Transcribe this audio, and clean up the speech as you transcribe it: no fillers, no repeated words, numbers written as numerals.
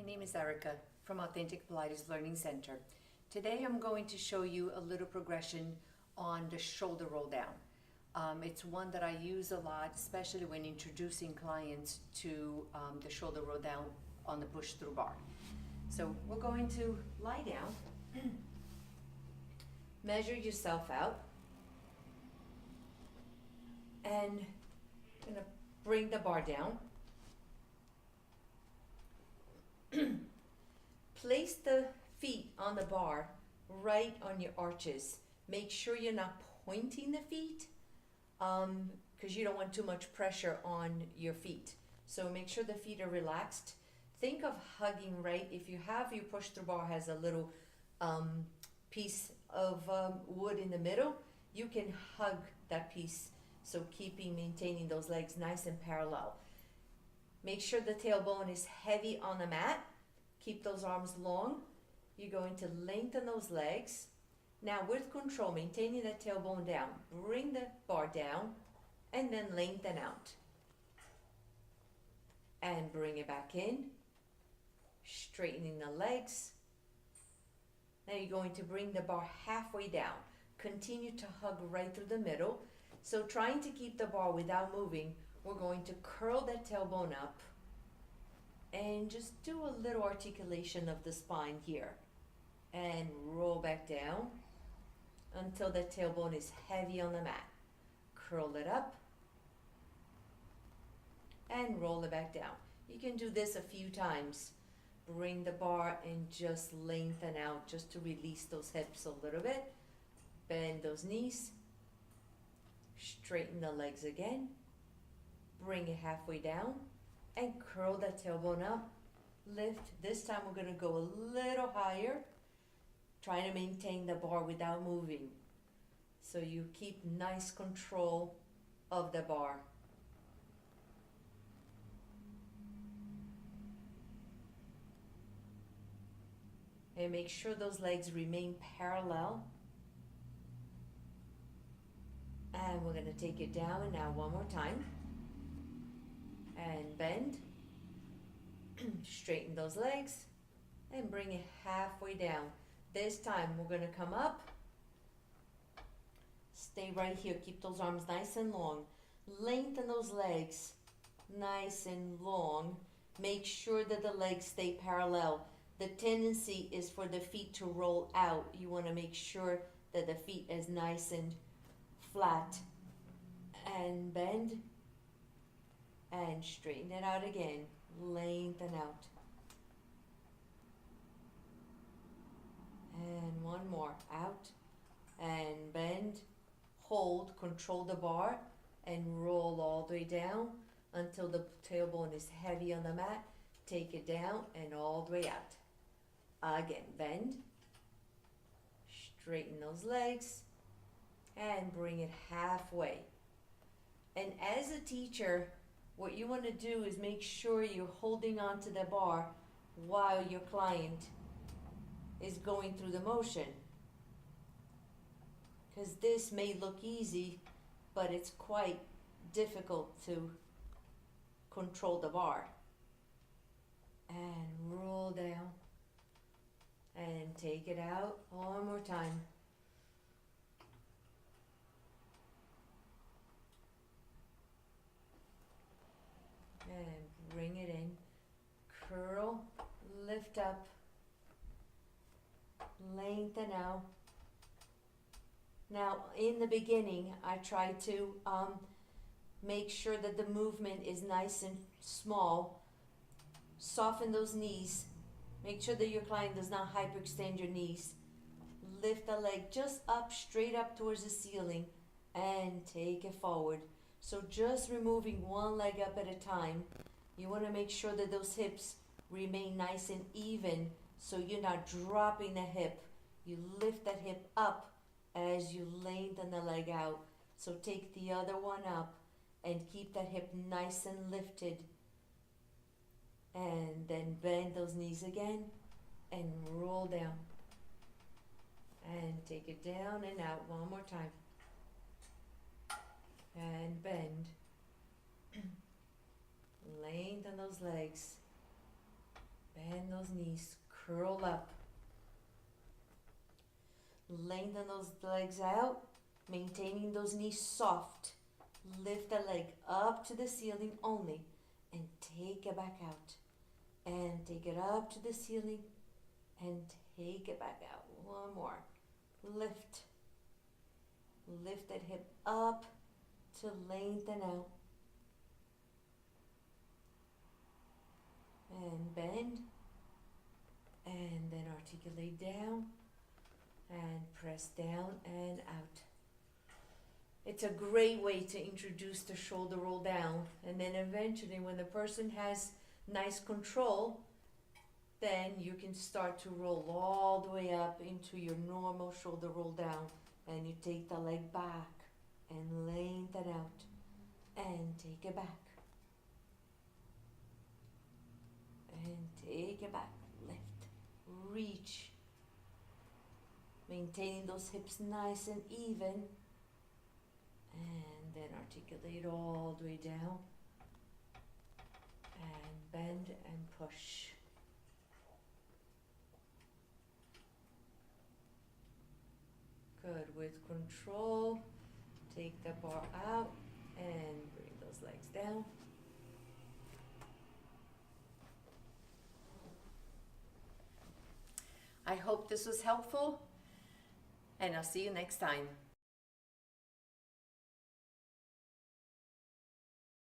name is Erica from Authentic Pilates Learning Center. Today I'm going to show you a little progression on the shoulder roll down. It's one that I use a lot, especially when introducing clients to the shoulder roll down on the push through bar. So we're going to lie down, measure yourself out, and I'm gonna bring the bar down. Place the feet on the bar right on your arches. Make sure you're not pointing the feet because you don't want too much pressure on your feet. So make sure the feet are relaxed. Think of hugging, right? If you have your push through bar has a little piece of wood in the middle, you can hug that piece. So maintaining those legs nice and parallel. Make sure the tailbone is heavy on the mat. Keep those arms long. You're going to lengthen those legs. Now with control, maintaining that tailbone down, bring the bar down and then lengthen out. And bring it back in, straightening the legs. Now you're going to bring the bar halfway down. Continue to hug right through the middle. So trying to keep the bar without moving, we're going to curl that tailbone up and just do a little articulation of the spine here. And roll back down until the tailbone is heavy on the mat. Curl it up and roll it back down. You can do this a few times. Bring the bar and just lengthen out just to release those hips a little bit. Bend those knees. Straighten the legs again. Bring it halfway down and curl that tailbone up. Lift. This time we're going to go a little higher. Trying to maintain the bar without moving. So you keep nice control of the bar. And make sure those legs remain parallel. And we're going to take it down and now one more time. And bend. Straighten those legs. And bring it halfway down. This time we're going to come up. Stay right here. Keep those arms nice and long. Lengthen those legs nice and long. Make sure that the legs stay parallel. The tendency is for the feet to roll out. You want to make sure that the feet is nice and flat. And bend. And straighten it out again. Lengthen out. And one more. Out. And bend. Hold. Control the bar. And roll all the way down until the tailbone is heavy on the mat. Take it down and all the way out. Again, bend. Straighten those legs. And bring it halfway. And as a teacher, what you want to do is make sure you're holding on to the bar while your client is going through the motion. Because this may look easy, but it's quite difficult to control the bar. And roll down. And take it out one more time. And bring it in. Curl, lift up, lengthen out. Now, in the beginning, I try to make sure that the movement is nice and small. Soften those knees. Make sure that your client does not hyperextend your knees. Lift the leg just up, straight up towards the ceiling, and take it forward. So just removing one leg up at a time. You want to make sure that those hips remain nice and even so you're not dropping the hip. You lift that hip up as you lengthen the leg out. So take the other one up and keep that hip nice and lifted. And then bend those knees again and roll down. And take it down and out one more time. And bend. Lengthen those legs. Bend those knees, curl up. Lengthen those legs out, maintaining those knees soft. Lift the leg up to the ceiling only and take it back out. And take it up to the ceiling and take it back out. One more. Lift. Lift that hip up to lengthen out. And bend. And then articulate down. And press down and out. It's a great way to introduce the shoulder roll down. And then eventually when the person has nice control, then you can start to roll all the way up into your normal shoulder roll down. And you take the leg back and lengthen out and take it back. And take it back. Lift. Reach. Maintaining those hips nice and even. And then articulate all the way down. And bend and push. Good. With control, take the bar out and bring those legs down. I hope this was helpful, and I'll see you next time.